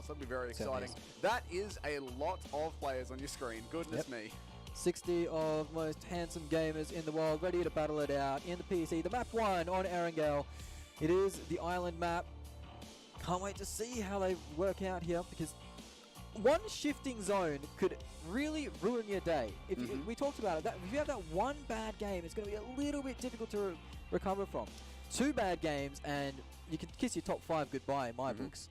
So that'll be very exciting. That is a lot of players on your screen. Goodness me. 60 of most handsome gamers in the world ready to battle it out in the PC. The map 1 on Erangel. It is the island map. Can't wait to see how they work out here, because one shifting zone could really ruin your day. If we talked about it, if you have that one bad game, it's going to be a little bit difficult to recover from. 2 bad games and you can kiss your top 5 goodbye in my books.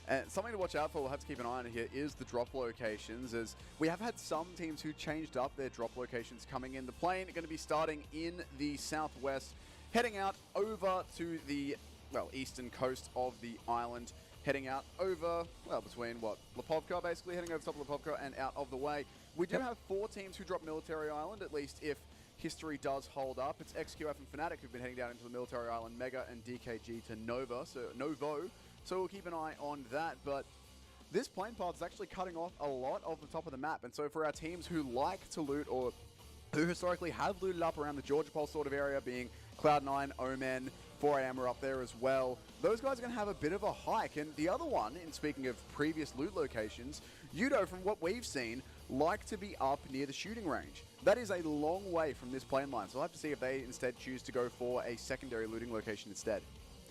And something to watch out for, we'll have to keep an eye on here, is the drop locations, as we have had some teams who changed up their drop locations coming in. The plane going to be starting in the southwest, heading out over to the, well, eastern coast of the island, heading out over, well, between, Lipovka, basically, heading over top of Lipovka and out of the way. We do have 4 teams who drop Military Island, at least if history does hold up. It's XQF and Fnatic who've been heading down into the Military Island, Mega and DKG to Novo, so we'll keep an eye on that. But this plane path is actually cutting off a lot of the top of the map, and so for our teams who like to loot, or who historically have looted up around the Georgia Pole sort of area, being Cloud9, Omen, 4AM are up there as well, those guys are going to have a bit of a hike. And the other one, in speaking of previous loot locations, Yudo, from what we've seen, like to be up near the shooting range. That is a long way from this plane line, so we'll have to see if they instead choose to go for a secondary looting location instead.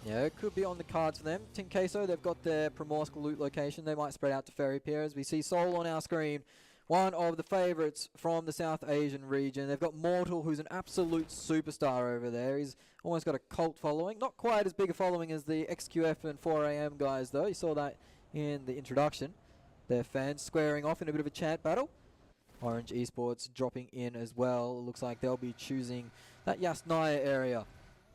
Yeah, it could be on the cards for them. Team Queso, they've got their Primorsk loot location. They might spread out to Ferry Pier. As we see Sol on our screen, one of the favourites from the South Asian region. They've got Mortal, who's an absolute superstar over there. He's almost got a cult following. Not quite as big a following as the XQF and 4AM guys, though. You saw that in the introduction. Their fans squaring off in a bit of a chant battle. Orange Esports dropping in as well. It looks like they'll be choosing that Yasnaya area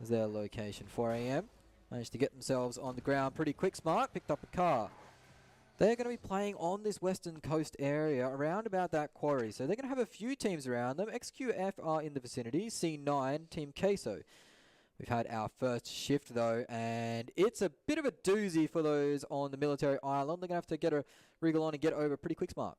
as their location. 4AM managed to get themselves on the ground pretty quick. Smart picked up a car. They're going to be playing on this western coast area around about that quarry. So they're going to have a few teams around them. XQF are in the vicinity. C9, Team Queso. We've had our first shift though, and it's a bit of a doozy for those on the Military Island. They're going to have to get a wriggle on and get over pretty quick. Smart.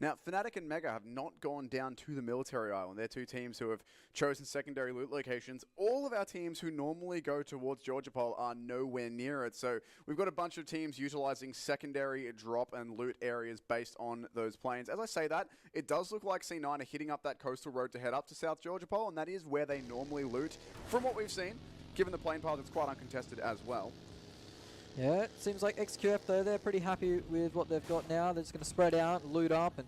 Now, Fnatic and Mega have not gone down to the Military Island. They're 2 teams who have chosen secondary loot locations. All of our teams who normally go towards Georgia Pole are nowhere near it. So we've got a bunch of teams utilizing secondary drop and loot areas based on those planes. As I say that, it does look like C9 are hitting up that coastal road to head up to South Georgia Pole, and that is where they normally loot. From what we've seen, given the plane path, it's quite uncontested as well. Yeah, it seems like XQF, though, they're pretty happy with what they've got now. They're just going to spread out, loot up, and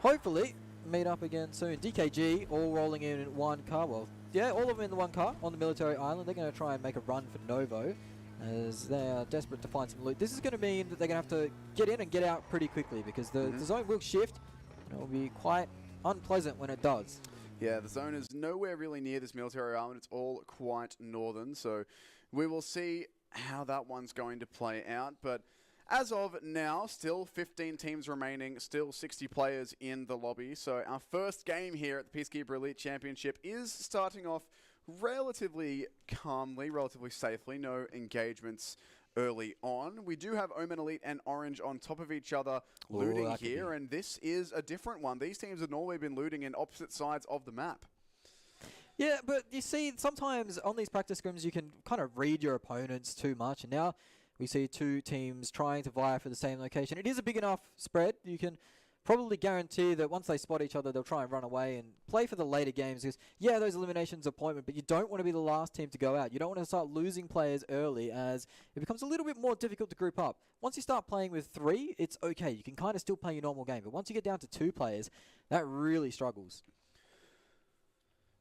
hopefully meet up again soon. DKG all rolling in one car. Well, yeah, all of them in the one car on the Military Island. They're going to try and make a run for Novo as they are desperate to find some loot. This is going to mean that they're going to have to get in and get out pretty quickly, because the zone will shift, and it will be quite unpleasant when it does. Yeah, the zone is nowhere really near this Military Island. It's all quite northern, so we will see how that one's going to play out. But as of now, still 15 teams remaining, still 60 players in the lobby. So our first game here at the Peacekeeper Elite Championship is starting off relatively calmly, relatively safely. No engagements early on. We do have Omen Elite and Orange on top of each other looting here, and this is a different one. These teams have normally been looting in opposite sides of the map. Yeah, but you see, sometimes on these practice scrims, you can kind of read your opponents too much. And now we see 2 teams trying to vie for the same location. It is a big enough spread. You can probably guarantee that once they spot each other, they'll try and run away and play for the later games. Because, yeah, those eliminations are appointment, but you don't want to be the last team to go out. You don't want to start losing players early, as it becomes a little bit more difficult to group up. Once you start playing with 3, it's okay. You can kind of still play your normal game. But once you get down to 2 players, that really struggles.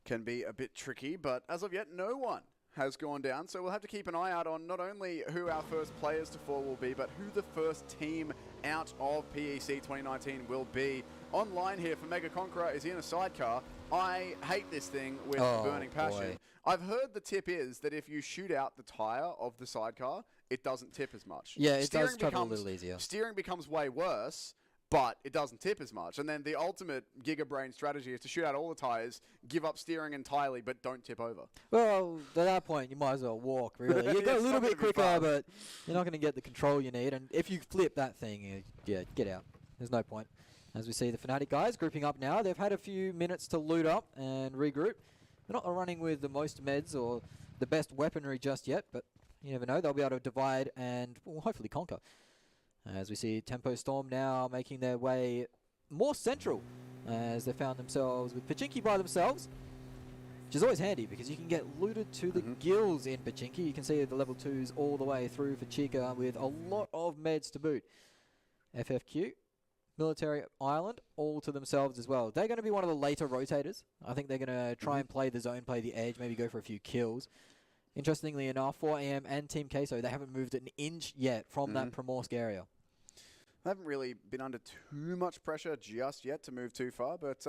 Can be a bit tricky, but as of yet, no one has gone down. So we'll have to keep an eye out on not only who our first players to fall will be, but who the first team out of PEC 2019 will be. Online here for Mega Conqueror is in a sidecar. I hate this thing with burning passion. Boy. I've heard the tip is that if you shoot out the tire of the sidecar, it doesn't tip as much. Yeah, it does travel a little easier. Steering becomes way worse, but it doesn't tip as much. And then the ultimate giga-brain strategy is to shoot out all the tires, give up steering entirely, but don't tip over. Well, at that point, you might as well walk, really. You go a little bit quicker, but you're not going to get the control you need. And if you flip that thing, yeah, get out. There's no point. As we see the Fnatic guys grouping up now, they've had a few minutes to loot up and regroup. They're not running with the most meds or the best weaponry just yet, but you never know. They'll be able to divide and hopefully conquer. As we see Tempo Storm now making their way more central, as they found themselves with Pachinki by themselves, which is always handy because you can get looted to the gills in Pachinki. You can see the level 2s all the way through for Chica with a lot of meds to boot. FFQ, Military Island, all to themselves as well. They're going to be one of the later rotators. I think they're going to try and play the zone, play the edge, maybe go for a few kills. Interestingly enough, 4AM and Team Queso, they haven't moved an inch yet from that Primorsk area. They haven't really been under too much pressure just yet to move too far, but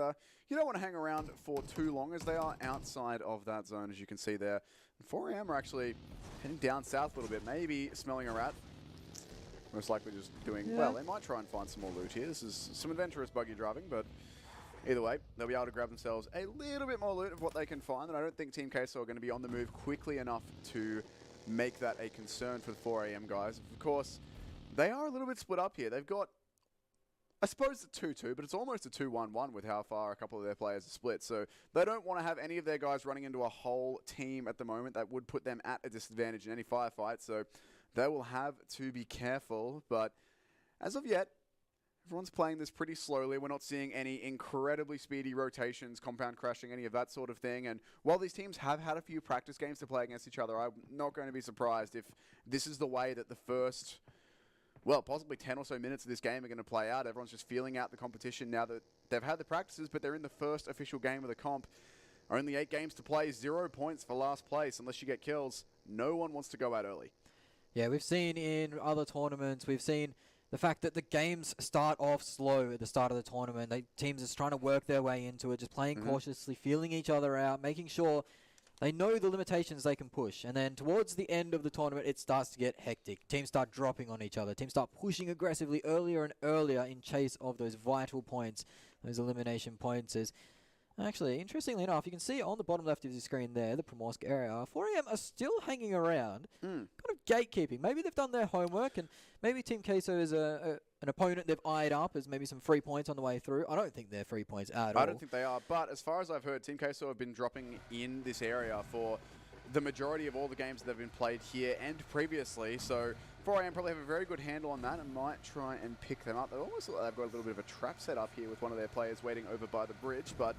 you don't want to hang around for too long as they are outside of that zone, as you can see there. 4AM are actually heading down south a little bit, maybe smelling a rat. Most likely just doing, well, they might try and find some more loot here. This is some adventurous buggy driving, but either way, they'll be able to grab themselves a little bit more loot of what they can find, and I don't think Team Queso are going to be on the move quickly enough to make that a concern for the 4AM guys. Of course, they are a little bit split up here. They've got, I suppose, a 2-2, but it's almost a 2-1-1 with how far a couple of their players are split. So they don't want to have any of their guys running into a whole team at the moment. That would put them at a disadvantage in any firefight. So they will have to be careful. But as of yet, everyone's playing this pretty slowly. We're not seeing any incredibly speedy rotations, compound crashing, any of that sort of thing. And while these teams have had a few practice games to play against each other, I'm not going to be surprised if this is the way that the first, well, possibly 10 or so minutes of this game are going to play out. Everyone's just feeling out the competition now that they've had the practices, but they're in the first official game of the comp. Only 8 games to play, 0 points for last place unless you get kills. No one wants to go out early. Yeah, we've seen in other tournaments, we've seen the fact that the games start off slow at the start of the tournament. Teams are just trying to work their way into it, just playing cautiously, feeling each other out, making sure they know the limitations they can push. And then towards the end of the tournament, it starts to get hectic. Teams start dropping on each other. Teams start pushing aggressively earlier and earlier in chase of those vital points, those elimination points. Actually, interestingly enough, you can see on the bottom left of the screen there, the Primorsk area, 4AM are still hanging around, kind of gatekeeping. Maybe they've done their homework, and maybe Team Queso is an opponent they've eyed up as maybe some free points on the way through. I don't think they're free points at all. I don't think they are, but as far as I've heard, Team Queso have been dropping in this area for the majority of all the games that have been played here and previously, so 4AM probably have a very good handle on that and might try and pick them up. They almost look like they've got a little bit of a trap set up here with one of their players waiting over by the bridge, but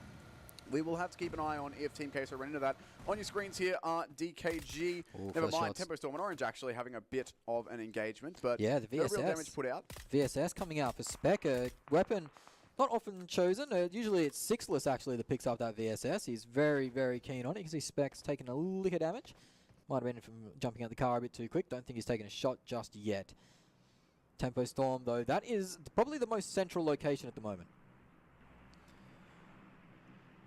we will have to keep an eye on if Team Queso run into that. On your screens here are DKG. Never mind, Tempo Storm and Orange actually having a bit of an engagement, but yeah, the VSS, no real damage put out. VSS coming out for Spec, a weapon not often chosen. Usually it's Sixless actually that picks up that VSS. He's very, very keen on it. You can see Spec's taking a lick of damage. Might have been from jumping out the car a bit too quick. Don't think he's taken a shot just yet. Tempo Storm, though, that is probably the most central location at the moment.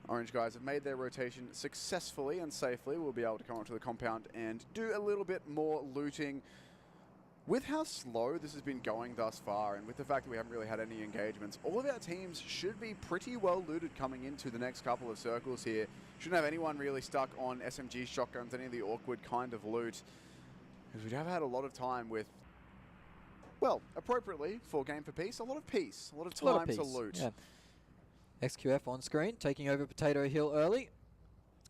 Orange guys have made their rotation successfully and safely. We'll be able to come onto the compound and do a little bit more looting. With how slow this has been going thus far, and with the fact that we haven't really had any engagements, all of our teams should be pretty well looted coming into the next couple of circles here. Shouldn't have anyone really stuck on SMG shotguns, any of the awkward kind of loot. Because we have had a lot of time with, well, appropriately, for Game for Peace, a lot of peace, a lot of time to loot. Yeah. XQF on screen, taking over Potato Hill early.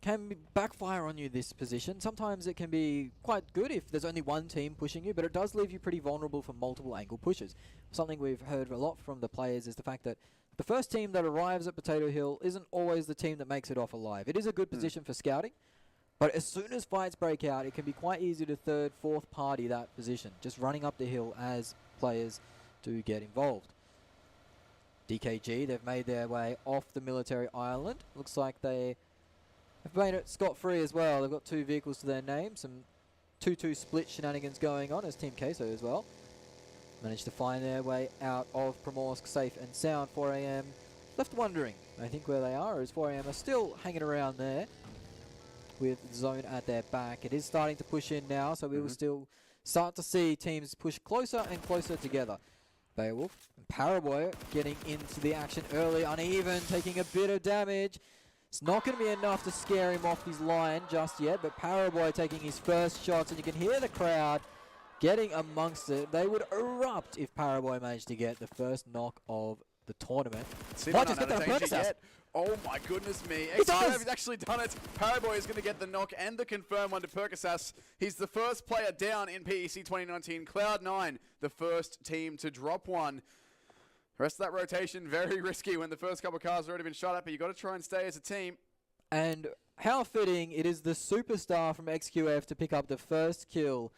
Can backfire on you, this position. Sometimes it can be quite good if there's only one team pushing you, but it does leave you pretty vulnerable for multiple angle pushes. Something we've heard a lot from the players is the fact that the first team that arrives at Potato Hill isn't always the team that makes it off alive. It is a good position for scouting, but as soon as fights break out, it can be quite easy to third, fourth party that position, just running up the hill as players do get involved. DKG, they've made their way off the military island. Looks like they have made it scot-free as well. They've got 2 vehicles to their name. Some 2-2 split shenanigans going on as Team Queso as well. Managed to find their way out of Primorsk safe and sound. 4AM left wondering, I think, where they are, as 4AM are still hanging around there with zone at their back. It is starting to push in now, so we will still start to see teams push closer and closer together. Beowulf and Paraboy getting into the action early, uneven, taking a bit of damage. It's not going to be enough to scare him off his line just yet, but Paraboy taking his first shots, and you can hear the crowd getting amongst it. They would erupt if Paraboy managed to get the first knock of the tournament. Might Might just just get that danger Percocet. yet. Oh my goodness me. He does! He's actually done it. Paraboy is going to get the knock and the confirm one to Percocet. He's the first player down in PEC 2019. Cloud9, the first team to drop one. The rest of that rotation, very risky when the first couple of cars have already been shot at, but you've got to try and stay as a team. And how fitting it is the superstar from XQF to pick up the first kill.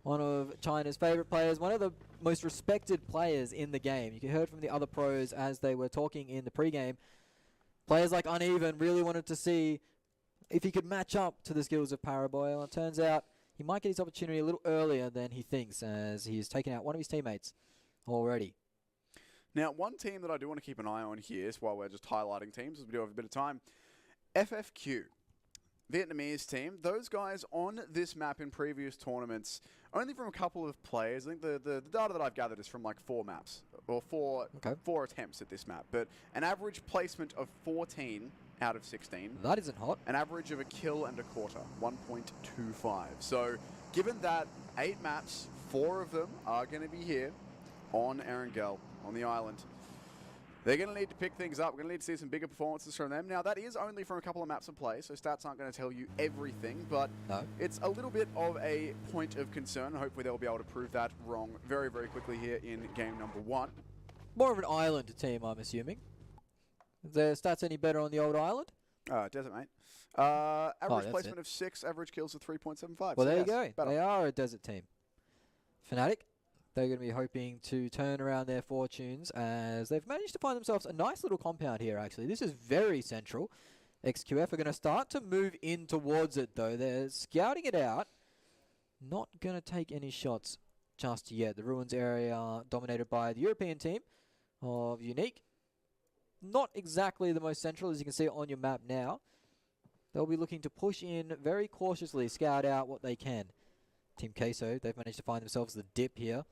One of China's favorite players, one of the most respected players in the game. You heard from the other pros as they were talking in the pregame. Players like Uneven really wanted to see if he could match up to the skills of Paraboy. Well, it turns out he might get his opportunity a little earlier than he thinks, as he's taken out one of his teammates already. Now, one team that I do want to keep an eye on here, is while we're just highlighting teams, as we do have a bit of time, FFQ. Vietnamese team, those guys on this map in previous tournaments, only from a couple of players. I think the data that I've gathered is from like 4 maps, or four attempts at this map, but an average placement of 14 out of 16. That isn't hot. An average of a kill and a quarter, 1.25. So, given that 8 maps, 4 of them are going to be here on Erangel, on the island. They're going to need to pick things up. We're going to need to see some bigger performances from them. Now, that is only from a couple of maps of play, so stats aren't going to tell you everything, but it's a little bit of a point of concern. Hopefully, they'll be able to prove that wrong very, very quickly here in game number 1. More of an island team, I'm assuming. Is their stats any better on the old island? Desert, mate. Average placement it. of 6, average kills of 3.75. Well, so there yes, you go. better. They are a desert team. Fnatic, they're going to be hoping to turn around their fortunes as they've managed to find themselves a nice little compound here, actually. This is very central. XQF are going to start to move in towards it, though. They're scouting it out. Not going to take any shots just yet. The ruins area dominated by the European team of Unique. Not exactly the most central, as you can see on your map now. They'll be looking to push in very cautiously, scout out what they can. Team Queso, they've managed to find themselves the dip here.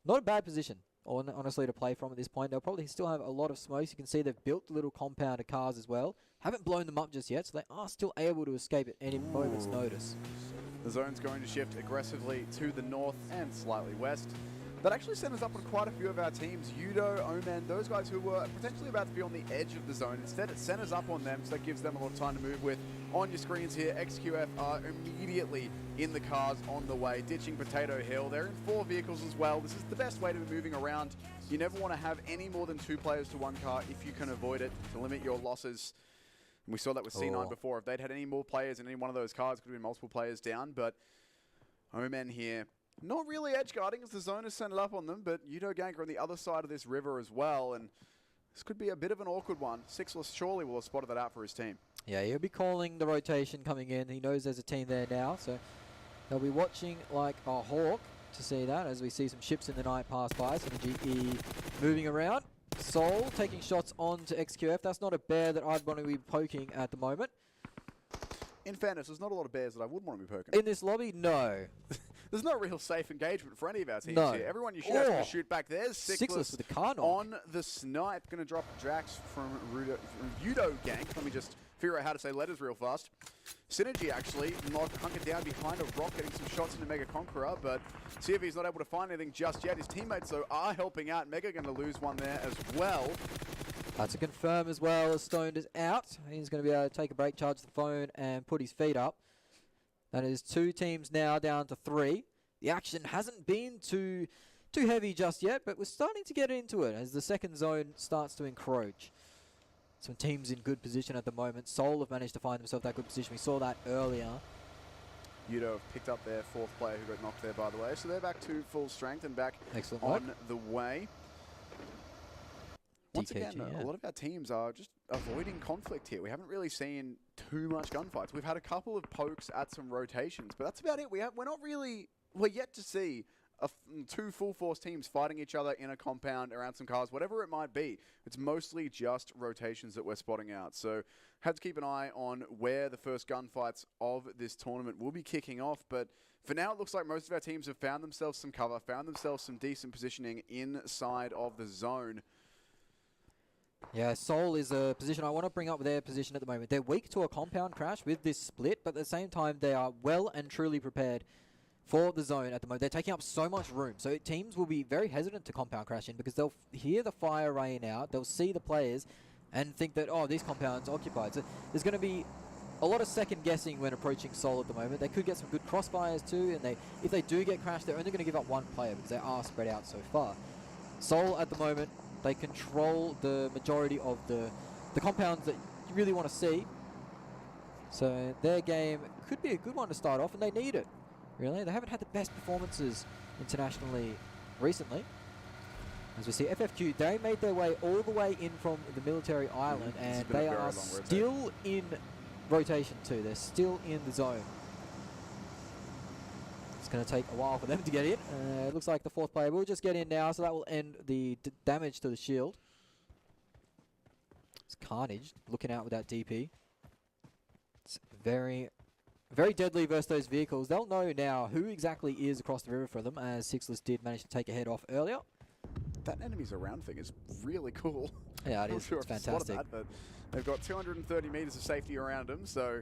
Not a bad position, honestly, to play from at this point. They'll probably still have a lot of smokes. You can see they've built the little compound of cars as well. Haven't blown them up just yet, so they are still able to escape at any moment's notice. The zone's going to shift aggressively to the north and slightly west. That actually sent us up on quite a few of our teams. Yudo, Omen, those guys who were potentially about to be on the edge of the zone. Instead, it sent us up on them, so that gives them a lot of time to move with. On your screens here, XQF are immediately in the cars on the way, ditching Potato Hill. They're in 4 vehicles as well. This is the best way to be moving around. You never want to have any more than 2 players to 1 car if you can avoid it, to limit your losses. And we saw that with C9 before. If they'd had any more players in any one of those cars, it could have been multiple players down, but Omen here, not really edge guarding as the zone is sent up on them, but Yudo Gank are on the other side of this river as well, and this could be a bit of an awkward one. Sixless surely will have spotted that out for his team. Yeah, he'll be calling the rotation coming in. He knows there's a team there now, so they'll be watching like a hawk to see that as we see some ships in the night pass by. Synergy E moving around. Soul taking shots on to XQF. That's not a bear that I'd want to be poking at the moment. In fairness, there's not a lot of bears that I would want to be poking. In this lobby, no. There's no real safe engagement for any of our teams here. Everyone you shoot at is going to shoot back. There's Sixless with the car knock. On the snipe. Going to drop Jax from Yudo Gank. Let me just figure out how to say letters real fast. Synergy actually hunkered down behind a rock, getting some shots into Mega Conqueror, but see if he's not able to find anything just yet. His teammates, though, are helping out. Mega going to lose one there as well. That's a confirm as well as Stoned is out. He's going to be able to take a break, charge the phone, and put his feet up. That is 2 teams now down to 3. The action hasn't been too heavy just yet, but we're starting to get into it as the second zone starts to encroach. Some teams in good position at the moment. Seoul have managed to find themselves that good position. We saw that earlier. Yudo have picked up their 4th player who got knocked there, by the way. So they're back to full strength and back on the way. Once again, a lot of our teams are just avoiding conflict here. We haven't really seen too much gunfights. We've had a couple of pokes at some rotations, but that's about it. We're yet to see 2 full force teams fighting each other in a compound around some cars, whatever it might be. It's mostly just rotations that we're spotting out. So had to keep an eye on where the first gunfights of this tournament will be kicking off. But for now, it looks like most of our teams have found themselves some cover, found themselves some decent positioning inside of the zone. Yeah, Seoul is a position I want to bring up their position at the moment. They're weak to a compound crash with this split, but at the same time, they are well and truly prepared for the zone at the moment. They're taking up so much room. So teams will be very hesitant to compound crash in because they'll hear the fire rain out, they'll see the players and think that, oh, these compounds are occupied. So there's going to be a lot of second guessing when approaching Seoul at the moment. They could get some good crossfires too, and if they do get crashed, they're only going to give up one player because they are spread out so far. Seoul at the moment, they control the majority of the compounds that you really want to see. So their game could be a good one to start off, and they need it. Really, they haven't had the best performances internationally recently. As we see, FFQ, they made their way all the way in from the military island, and they are still in rotation too. They're still in the zone. It's going to take a while for them to get in. It looks like the fourth player will just get in now, so that will end the damage to the shield. It's Carnage looking out with that DP. It's very deadly versus those vehicles. They'll know now who exactly is across the river for them, as Sixless did manage to take a head off earlier. That enemies around thing is really cool. Yeah, it is. It's fantastic. That, but they've got 230 meters of safety around them, so...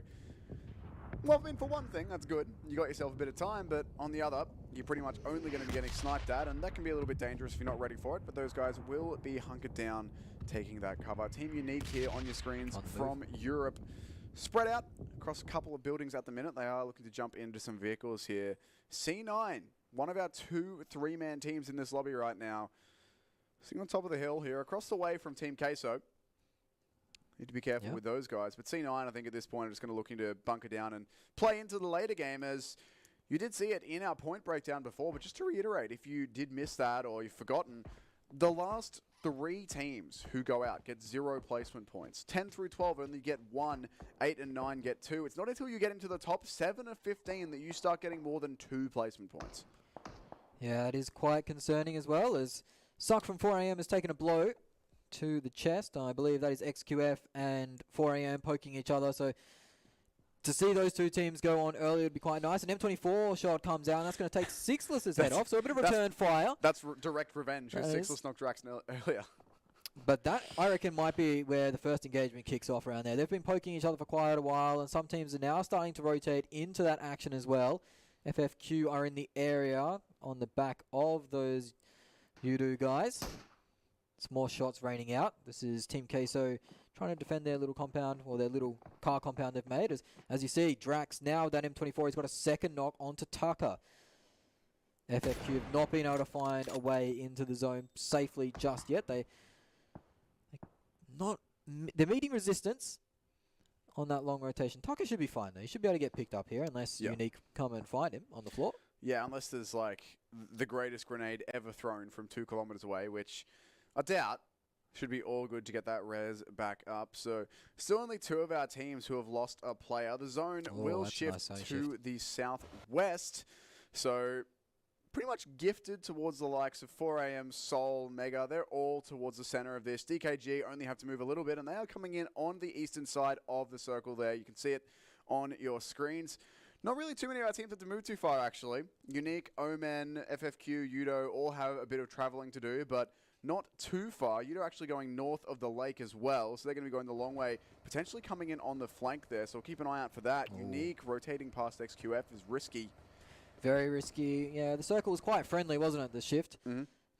Well, I mean, for one thing, that's good. You got yourself a bit of time, but on the other, you're pretty much only going to be getting sniped at, and that can be a little bit dangerous if you're not ready for it, but those guys will be hunkered down, taking that cover. Team Unique here on your screens from Europe. Spread out across a couple of buildings at the minute. They are looking to jump into some vehicles here. C9, one of our 2 3-man teams in this lobby right now. Sitting on top of the hill here, across the way from Team Queso. Need to be careful with those guys. But C9, I think at this point, are just going to looking to bunker down and play into the later game, as you did see it in our point breakdown before. But just to reiterate, if you did miss that or you've forgotten, the last 3 teams who go out get 0 placement points. 10 through 12 only get 1. 8 and 9 get 2. It's not until you get into the top 7 of 15 that you start getting more than 2 placement points. Yeah, it is quite concerning as well, as Suck from 4am has taken a blow to the chest. I believe that is XQF and 4am poking each other. So to see those 2 teams go on early would be quite nice. An M24 shot comes out, and that's going to take Sixless's head off. So a bit of return fire. That's direct revenge, because Sixless knocked Drax earlier. But that, I reckon, might be where the first engagement kicks off around there. They've been poking each other for quite a while, and some teams are now starting to rotate into that action as well. FFQ are in the area on the back of those Yudu guys. It's more shots raining out. This is Team Queso trying to defend their little compound, or their little car compound they've made. As you see, Drax now, that M24, he's got a second knock onto Tucker. FFQ have not been able to find a way into the zone safely just yet. They're meeting resistance on that long rotation. Tucker should be fine though. He should be able to get picked up here unless Unique come and find him on the floor. Yeah, unless there's like the greatest grenade ever thrown from 2 kilometers away, which I doubt. Should be all good to get that res back up. So still only 2 of our teams who have lost a player. The zone will shift to the southwest. So pretty much gifted towards the likes of 4am, Seoul, Mega. They're all towards the center of this. DKG only have to move a little bit, and they are coming in on the eastern side of the circle there. You can see it on your screens. Not really too many of our teams have to move too far, actually. Unique, Omen, FFQ, Yudo all have a bit of traveling to do, but not too far. Yudo actually going north of the lake as well, so they're going to be going the long way, potentially coming in on the flank there, so keep an eye out for that. Ooh. Unique rotating past XQF is risky. Very risky. Yeah, the circle was quite friendly, wasn't it, the shift?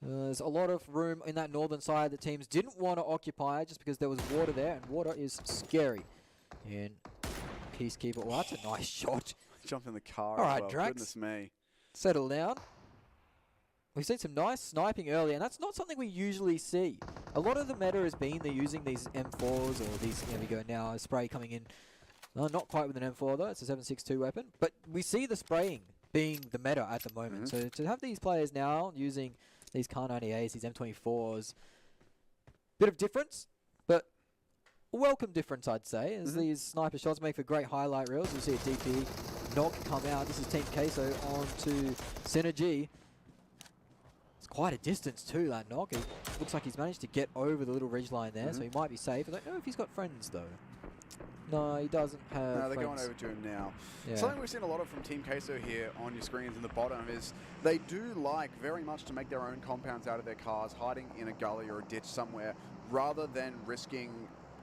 There's a lot of room in that northern side that teams didn't want to occupy just because there was water there, and water is scary. And Peacekeeper, well, that's a nice shot. Jumped in the car. All right, well. Drax. Goodness me. Settle down. We've seen some nice sniping earlier, and that's not something we usually see. A lot of the meta has been they're using these M4s or these, here we go now, a spray coming in. No, not quite with an M4 though, it's a 7.62 weapon. But we see the spraying being the meta at the moment. So to have these players now using these Kar 98s, these M24s, bit of difference, but a welcome difference I'd say, as these sniper shots make for great highlight reels. You'll see a DP knock come out. This is Team Queso onto Synergy. Quite a distance too, that knock. It looks like he's managed to get over the little ridge line there, so he might be safe. I don't know if he's got friends though. No, he doesn't have No, they're friends. going over to him now. Yeah. Something we've seen a lot of from Team Queso here on your screens in the bottom is they do like very much to make their own compounds out of their cars, hiding in a gully or a ditch somewhere, rather than risking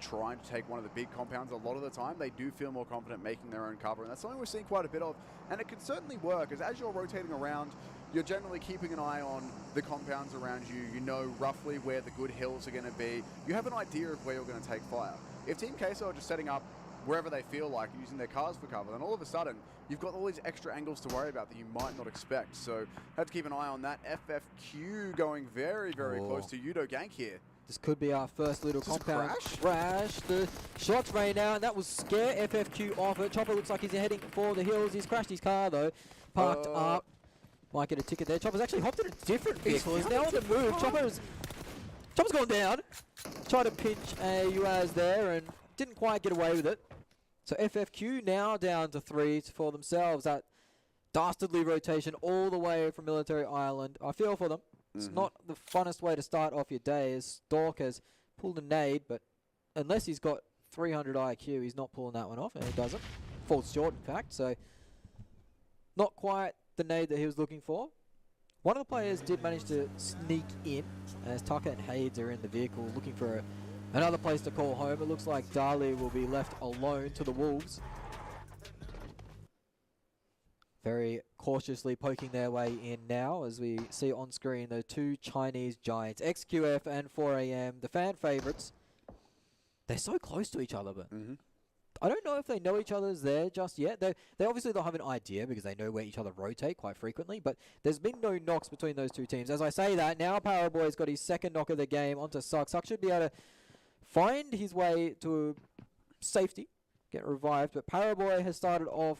trying to take one of the big compounds, a lot of the time they do feel more confident making their own cover, and that's something we're seeing quite a bit of, and it can certainly work, as you're rotating around, you're generally keeping an eye on the compounds around you. You know roughly where the good hills are going to be. You have an idea of where you're going to take fire. If Team Queso are just setting up wherever they feel like, using their cars for cover, then all of a sudden you've got all these extra angles to worry about that you might not expect. So have to keep an eye on that. FFQ going very, very close to Yudo Gank here. This could be our first little compound crash. The shots rain out, and that will scare FFQ off it. Chopper looks like he's heading for the hills. He's crashed his car though, parked up. Might get a ticket there. Chopper's actually hopped in a different vehicle. He's now on the move. Chopper's gone down. Tried to pinch a UAZ there and didn't quite get away with it. So FFQ now down to 3 for themselves. That dastardly rotation all the way from Military Island. I feel for them. It's not the funnest way to start off your day, as Stork has pulled a nade, but unless he's got 300 IQ, he's not pulling that one off, and he doesn't. Falls short, in fact, so not quite the nade that he was looking for. One of the players did manage to sneak in, as Tucker and Hades are in the vehicle looking for another place to call home. It looks like Dali will be left alone to the Wolves. Very cautiously poking their way in now, as we see on screen the two Chinese giants, XQF and 4AM, the fan favorites. They're so close to each other, but I don't know if they know each other's there just yet. They obviously don't have an idea because they know where each other rotate quite frequently, but there's been no knocks between those two teams. As I say that, now Paraboy's got his second knock of the game onto Suck. Suck should be able to find his way to safety, get revived, but Paraboy has started off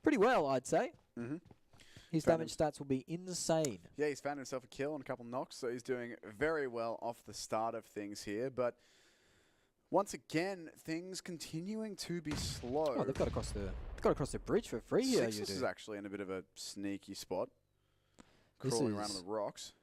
pretty well, I'd say. His damage stats will be insane. Yeah, he's found himself a kill and a couple knocks, so he's doing very well off the start of things here. But once again, things continuing to be slow. Oh, they've got across the bridge for free here. Sixus is actually in a bit of a sneaky spot, crawling around on the rocks.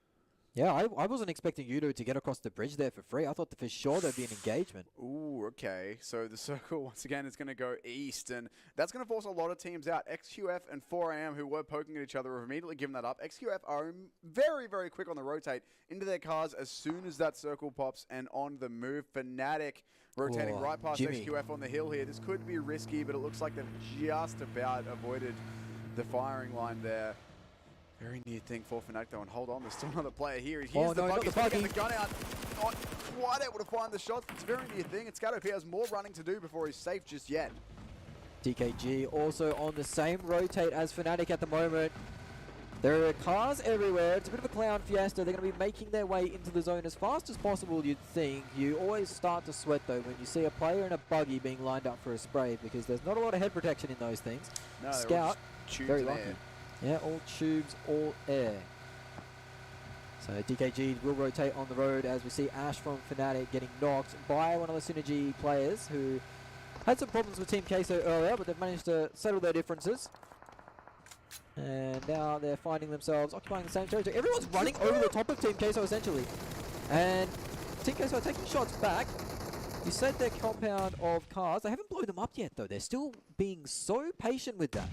Yeah, I wasn't expecting Yudo to get across the bridge there for free. I thought that for sure there'd be an engagement. Ooh, okay. So the circle, once again, is going to go east, and that's going to force a lot of teams out. XQF and 4AM, who were poking at each other, have immediately given that up. XQF are very, very quick on the rotate into their cars as soon as that circle pops, and on the move. Fnatic rotating right past XQF on the hill here. This could be risky, but it looks like they've just about avoided the firing line there. Very near thing for Fnatic though, and hold on, there's still another player here. Here's the buggy, getting the gun out. Not quite able to find the shots. It's a very near thing, and Scatop has more running to do before he's safe just yet. DKG also on the same rotate as Fnatic at the moment. There are cars everywhere. It's a bit of a clown fiesta. They're going to be making their way into the zone as fast as possible, you'd think. You always start to sweat though when you see a player in a buggy being lined up for a spray, because there's not a lot of head protection in those things. No, Scout, very lucky. Yeah, all tubes, all air. So DKG will rotate on the road as we see Ash from Fnatic getting knocked by one of the Synergy players who had some problems with Team Queso earlier, but they've managed to settle their differences. And now they're finding themselves occupying the same territory. Everyone's running over the top of Team Queso essentially. And Team Queso are taking shots back. You said their compound of cars. They haven't blown them up yet though. They're still being so patient with that.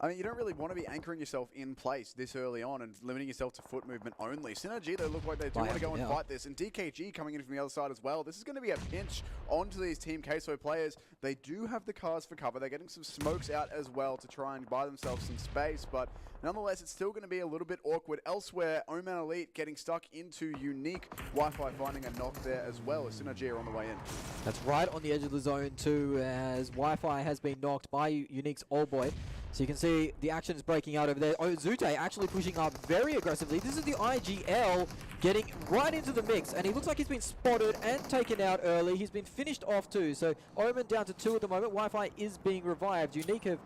I mean, you don't really want to be anchoring yourself in place this early on and limiting yourself to foot movement only. Synergy, they look like they do want to go and fight this. And DKG coming in from the other side as well. This is going to be a pinch onto these Team Queso players. They do have the cars for cover. They're getting some smokes out as well to try and buy themselves some space. But nonetheless, it's still going to be a little bit awkward. Elsewhere, Oman Elite getting stuck into Unique. Wi-Fi finding a knock there as well as Synergy are on the way in. That's right on the edge of the zone too, as Wi-Fi has been knocked by Unique's old boy. So you can see the action is breaking out over there. Oh, Zute actually pushing up very aggressively. This is the IGL getting right into the mix, and he looks like he's been spotted and taken out early. He's been finished off too. So Omen down to 2 at the moment. Wi-Fi is being revived. Unique have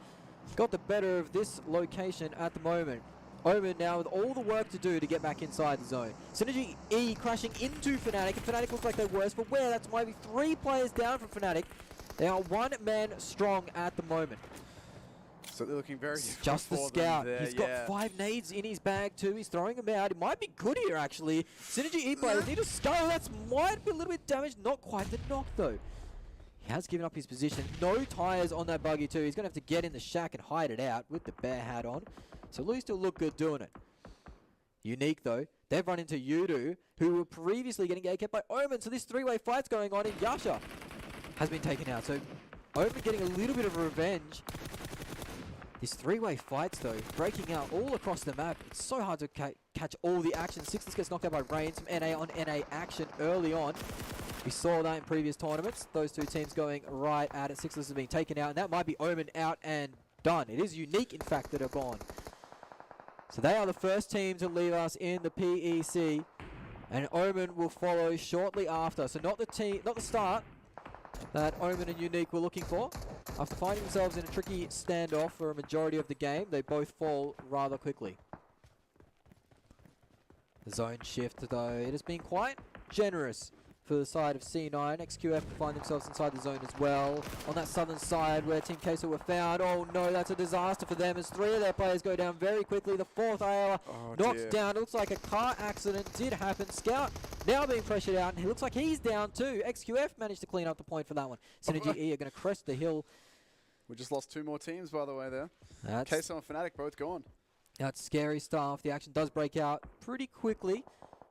got the better of this location at the moment. Omen now with all the work to do to get back inside the zone. Synergy E crashing into Fnatic, and Fnatic looks like they're worse for wear. That's why 3 players down from Fnatic. They are 1 man strong at the moment. So they're looking very just the scout. He's got 5 nades in his bag too. He's throwing them out. It might be good here actually. Synergy E players need a skull. That might be a little bit damaged. Not quite the knock though. He has given up his position. No tires on that buggy too. He's going to have to get in the shack and hide it out with the bear hat on. So Louis still look good doing it. Unique, though, they've run into Yudu, who were previously getting gatekept by Omen. So this three-way fight's going on, and Yasha has been taken out. So Omen getting a little bit of revenge. These three-way fights, though, breaking out all across the map. It's so hard to catch all the action. Sixless gets knocked out by Rain. Some NA on NA action early on. We saw that in previous tournaments. Those two teams going right at it. Sixless is being taken out, and that might be Omen out and done. It is Unique, in fact, that are gone. So they are the first team to leave us in the PEC, and Omen will follow shortly after. So not the start that Omen and Unique were looking for. After finding themselves in a tricky standoff for a majority of the game, they both fall rather quickly. The zone shift, though, it has been quite generous for the side of C9. XQF find themselves inside the zone as well. On that southern side where Team Queso were found. Oh no, that's a disaster for them as 3 of their players go down very quickly. The 4th AR knocked down. It looks like a car accident did happen. Scout now being pressured out, and it looks like he's down too. XQF managed to clean up the point for that one. Synergy E are going to crest the hill. We just lost 2 more teams, by the way, there. That's Queso and Fnatic both gone. That's scary stuff. The action does break out pretty quickly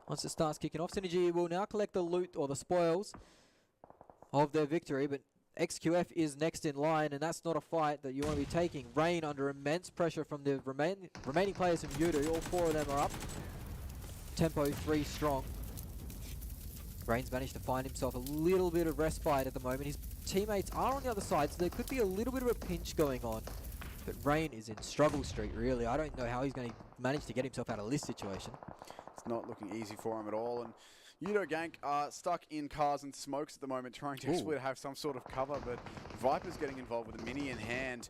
once it starts kicking off. Synergy will now collect the loot or the spoils of their victory, but XQF is next in line, and that's not a fight that you want to be taking. Rain under immense pressure from the remaining players from Yudu. All 4 of them are up. Tempo 3 strong. Rain's managed to find himself a little bit of respite at the moment. His teammates are on the other side, so there could be a little bit of a pinch going on. But Rain is in struggle street, really. I don't know how he's going to manage to get himself out of this situation. It's not looking easy for him at all. And Yudo Gank are stuck in cars and smokes at the moment, trying to have some sort of cover. But Viper's getting involved with a mini in hand.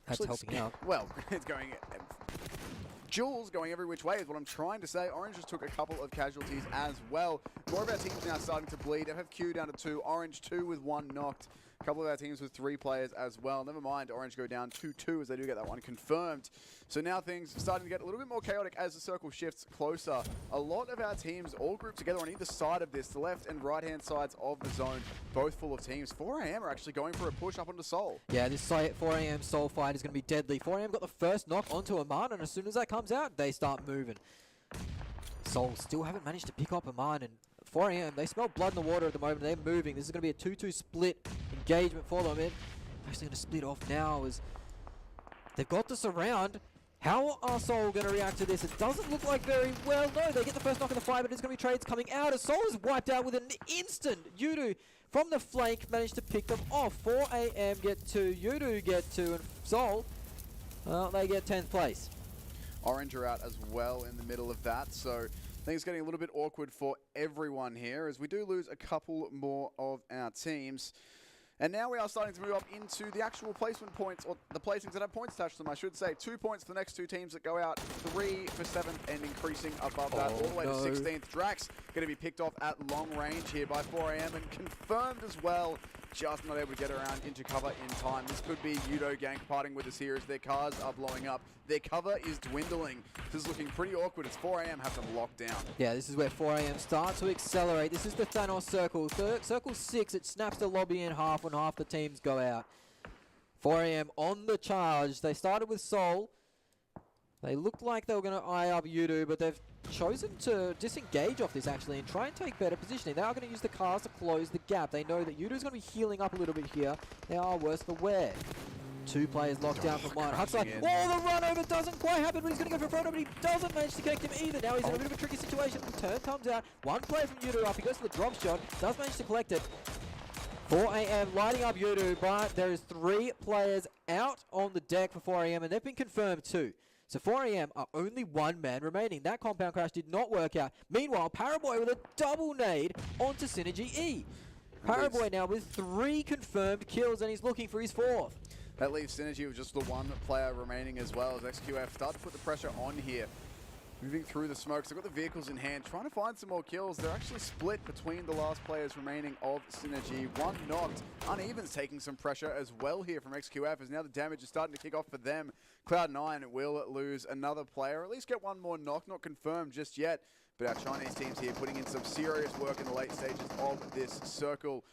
That's helping out. Well, it's going... Jules going every which way is what I'm trying to say. Orange just took a couple of casualties as well. More of our teams now starting to bleed. FFQ down to 2. Orange 2 with 1 knocked. A couple of our teams with 3 players as well. Never mind, Orange go down 2-2 as they do get that one confirmed. So now things are starting to get a little bit more chaotic as the circle shifts closer. A lot of our teams all grouped together on either side of this, the left and right-hand sides of the zone, both full of teams. 4AM are actually going for a push up onto Seoul. Yeah, this 4AM Seoul fight is going to be deadly. 4AM got the first knock onto Aman, and as soon as that comes out, they start moving. Seoul still haven't managed to pick up Aman, and 4AM, they smell blood in the water at the moment. They're moving. This is going to be a 2-2 split engagement for them. Actually going to split off now as they've got this around. How are Seoul going to react to this? It doesn't look like very well. No, they get the first knock in the fight, but it's going to be trades coming out as Seoul is wiped out with an instant. Yudu from the flank managed to pick them off. 4AM get 2, Yudu get 2, and Seoul, well, they get 10th place. Orange are out as well in the middle of that, so things getting a little bit awkward for everyone here as we do lose a couple more of our teams. And now we are starting to move up into the actual placement points, or the placings that have points attached to them, I should say. 2 points for the next 2 teams that go out, 3 for 7th, and increasing above that all the way to 16th. Drax going to be picked off at long range here by 4AM and confirmed as well. Just not able to get around into cover in time. This could be Yudo Gank parting with us here as their cars are blowing up. Their cover is dwindling. This is looking pretty awkward as 4AM have them locked down. Yeah, this is where 4AM start to accelerate. This is the Thanos circle. Circle 6, it snaps the lobby in half when half the teams go out. 4AM on the charge. They started with Seoul. They looked like they were going to eye up Yudu, but they've chosen to disengage off this actually and try and take better positioning. They are going to use the cars to close the gap. They know that Yudu is going to be healing up a little bit here. They are worse for wear. 2 players locked down from one. Huxley, the run over doesn't quite happen, but he's going to go for a front, but he doesn't manage to connect him either. Now he's in a bit of a tricky situation. The turn comes out. 1 player from Yudu up. He goes for the drop shot. Does manage to collect it. 4AM lighting up Yudu, but there is 3 players out on the deck for 4AM, and they've been confirmed too. So 4AM are only 1 man remaining. That compound crash did not work out. Meanwhile, Paraboy with a double nade onto Synergy E. Paraboy now with 3 confirmed kills, and he's looking for his 4th. That leaves Synergy with just the 1 player remaining as well as XQF start to put the pressure on here. Moving through the smokes, they've got the vehicles in hand, trying to find some more kills. They're actually split between the last players remaining of Synergy. 1 knocked. Uneven's taking some pressure as well here from XQF as now the damage is starting to kick off for them. Cloud9 will lose another player, or at least get 1 more knock, not confirmed just yet. But our Chinese teams here putting in some serious work in the late stages of this circle.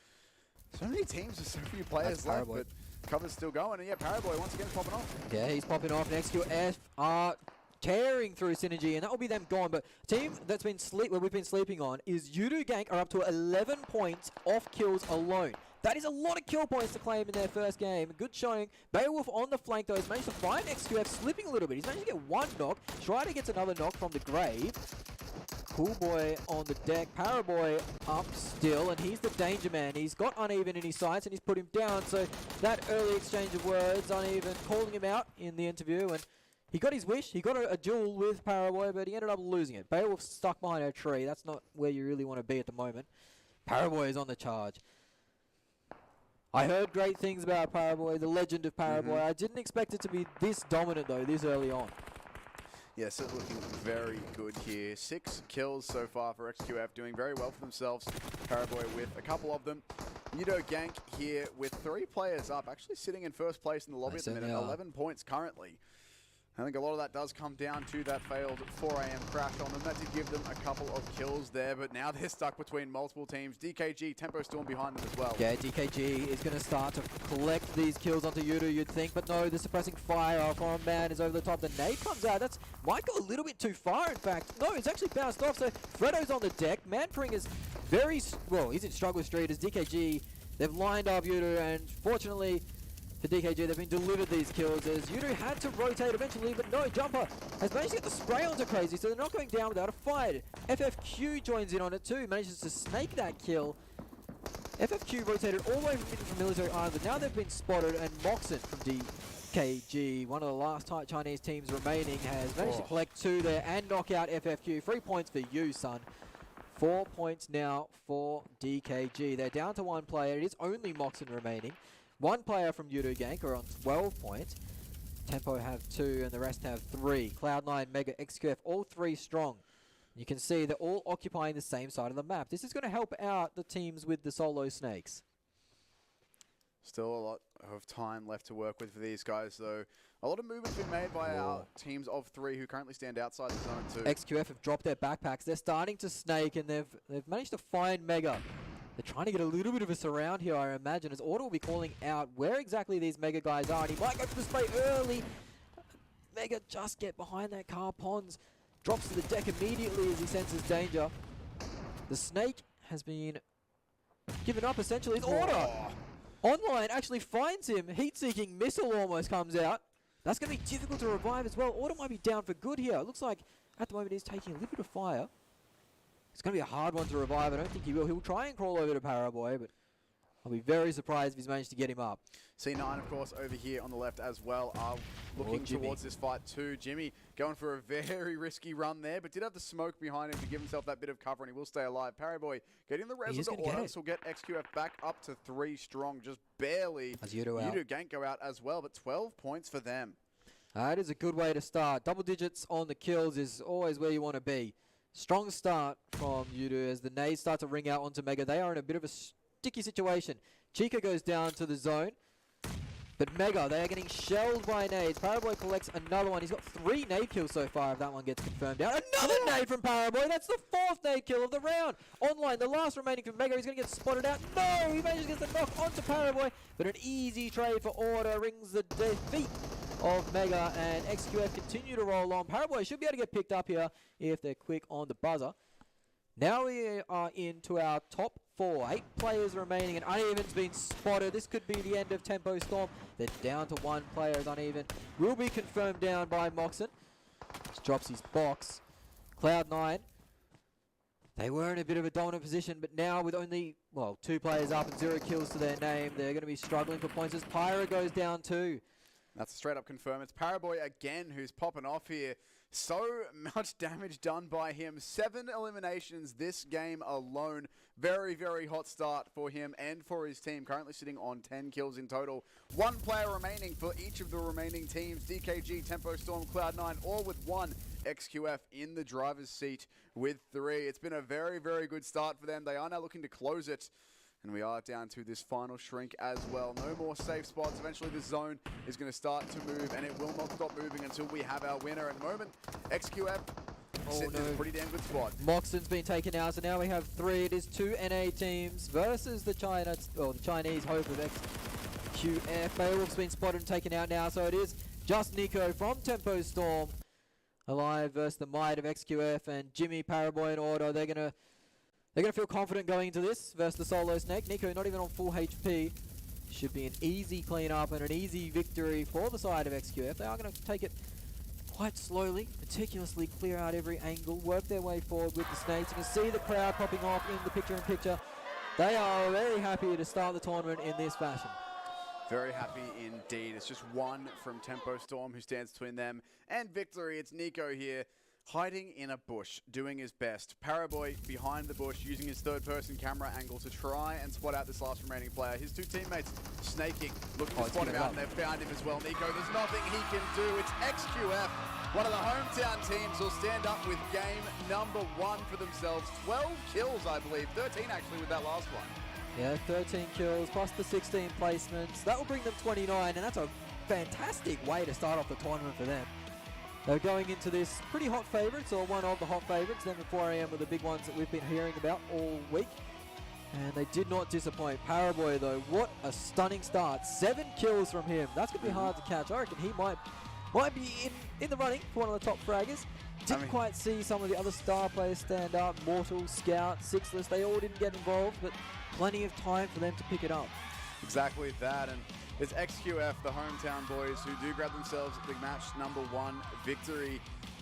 So many teams with so few players left, but cover's still going. And yeah, Paraboy once again popping off. Yeah, he's popping off. And XQF are tearing through Synergy, and that will be them gone. But team that's been where we've been sleeping on is Yudu Gank are up to 11 points off kills alone. That is a lot of kill points to claim in their first game. Good showing. Beowulf on the flank though has managed to find XQF slipping a little bit. He's managed to get one knock. Strider gets another knock from the grave. Cool Boy on the deck. Paraboy up still, and he's the danger man. He's got Uneven in his sights, and he's put him down. So that early exchange of words, Uneven calling him out in the interview, and he got his wish. He got a duel with Paraboy, but he ended up losing it. Beowulf stuck behind a tree. That's not where you really want to be at the moment. Paraboy is on the charge. I heard great things about Paraboy, the legend of Paraboy. I didn't expect it to be this dominant, though, this early on. Yes, it's looking very good here. 6 kills so far for XQF, doing very well for themselves. Paraboy with a couple of them. Yudo Gank here with 3 players up, actually sitting in first place in the lobby at the minute, 11 points currently. I think a lot of that does come down to that failed 4 AM crash on them. That did give them a couple of kills there, but now they're stuck between multiple teams. DKG, Tempo Storm behind them as well. Yeah, DKG is going to start to collect these kills onto Yudu, you'd think, but no, the suppressing fire from Man is over the top. The nade comes out. That's might go a little bit too far, in fact. No, it's actually bounced off, so Fredo's on the deck. Manpring is very, well, he's in struggle street as DKG. They've lined up Yudu, and fortunately, for DKG, they've been delivered these kills as Yudu had to rotate eventually, but no, Jumper has managed to get the spray onto Crazy, so they're not going down without a fight. FFQ joins in on it too, manages to snake that kill. FFQ rotated all the way from Military Island, but now they've been spotted, and Moxon from DKG, one of the last Chinese teams remaining, has managed to collect 2 there and knock out FFQ. 3 points for you, son. 4 points now for DKG. They're down to 1 player. It is only Moxon remaining. 1 player from Yudu Gank are on 12 points. Tempo have 2 and the rest have 3. Cloud9, Mega, XQF, all 3 strong. You can see they're all occupying the same side of the map. This is going to help out the teams with the solo snakes. Still a lot of time left to work with for these guys, though. A lot of movement been made by our teams of 3 who currently stand outside the zone too. XQF have dropped their backpacks. They're starting to snake, and they've managed to find Mega. They're trying to get a little bit of a surround here, I imagine, as Order will be calling out where exactly these Mega guys are, and he might go for the spray early. Mega just get behind that car. Pons drops to the deck immediately as he senses danger. The snake has been given up, essentially. It's Order! Online actually finds him. Heat-seeking missile almost comes out. That's going to be difficult to revive as well. Order might be down for good here. It looks like at the moment he's taking a little bit of fire. It's going to be a hard one to revive. I don't think he will. He'll try and crawl over to Paraboy, but I'll be very surprised if he's managed to get him up. C9, of course, over here on the left as well, are looking towards this fight too. Jimmy going for a very risky run there, but did have the smoke behind him to give himself that bit of cover, and he will stay alive. Paraboy getting the res of the Order, so will get XQF back up to 3 strong, just barely. As Yudu Gank go out as well, but 12 points for them. That is a good way to start. Double digits on the kills is always where you want to be. Strong start from Yudu as the nades start to ring out onto Mega. They are in a bit of a sticky situation. Chica goes down to the zone, but Mega, they are getting shelled by nades. Paraboy collects another one. He's got 3 nade kills so far if that one gets confirmed out. Another nade from Paraboy. That's the 4th nade kill of the round. Online, the last remaining from Mega. He's going to get spotted out. No, he manages to get the knock onto Paraboy, but an easy trade for Order rings the defeat of Mega, and XQF continue to roll on. Paraboy should be able to get picked up here if they're quick on the buzzer. Now we are into our top 4. 8 players remaining, and Uneven's been spotted. This could be the end of Tempo Storm. They're down to 1 player as Uneven will be confirmed down by Moxon. Just drops his box. Cloud9, they were in a bit of a dominant position, but now with only, well, 2 players up and 0 kills to their name, they're going to be struggling for points as Pyra goes down too. That's a straight up confirm. It's Paraboy again who's popping off here. So much damage done by him. 7 eliminations this game alone. Very, very hot start for him and for his team. Currently sitting on 10 kills in total. 1 player remaining for each of the remaining teams. DKG, Tempo Storm, Cloud9, all with 1. XQF in the driver's seat with 3. It's been a very, very good start for them. They are now looking to close it. And we are down to this final shrink as well. No more safe spots. Eventually the zone is going to start to move, and it will not stop moving until we have our winner. At the moment, XQF sitting in a pretty damn good spot. Moxon's been taken out, so now we have 3. It is 2 NA teams versus the Chinese hope of XQF. Beowulf's been spotted and taken out now, so it is just Nico from Tempo Storm Alive versus the might of XQF and Jimmy, Paraboy and Auto. They're gonna feel confident going into this versus the solo snake. Nico not even on full HP. Should be an easy clean-up and an easy victory for the side of XQF. They are going to take it quite slowly, meticulously clear out every angle, work their way forward with the snakes. You can see the crowd popping off in the picture-in-picture. They are very happy to start the tournament in this fashion. Very happy indeed. It's just one from Tempo Storm who stands between them and victory. It's Nico here, hiding in a bush, doing his best. Paraboy behind the bush, using his third-person camera angle to try and spot out this last remaining player. His two teammates snaking, looking to spot him out, and they've found him as well. Nico, there's nothing he can do. It's XQF. One of the hometown teams will stand up with game number 1 for themselves. 12 kills, I believe. 13 actually with that last one. Yeah, 13 kills plus the 16 placements. That will bring them 29, and that's a fantastic way to start off the tournament for them. They're going into this pretty hot favourites, or one of the hot favourites. Them at 4 AM are the big ones that we've been hearing about all week. And they did not disappoint. Paraboy, though, what a stunning start. 7 kills from him. That's going to be hard to catch. I reckon he might be in the running for one of the top fraggers. Didn't quite see some of the other star players stand up. Mortal, Scout, Sixless, they all didn't get involved, but plenty of time for them to pick it up. Exactly that, and it's XQF, the hometown boys, who do grab themselves the match number 1 victory.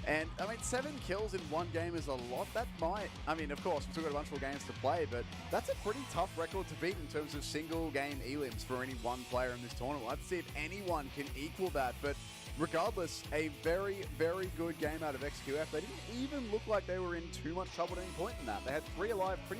And, I mean, 7 kills in one game is a lot. That might, I mean, of course, we've still got a bunch more games to play, but that's a pretty tough record to beat in terms of single-game elims for any one player in this tournament. Let's see if anyone can equal that, but regardless, a very, very good game out of XQF. They didn't even look like they were in too much trouble at any point in that. They had 3 alive pretty much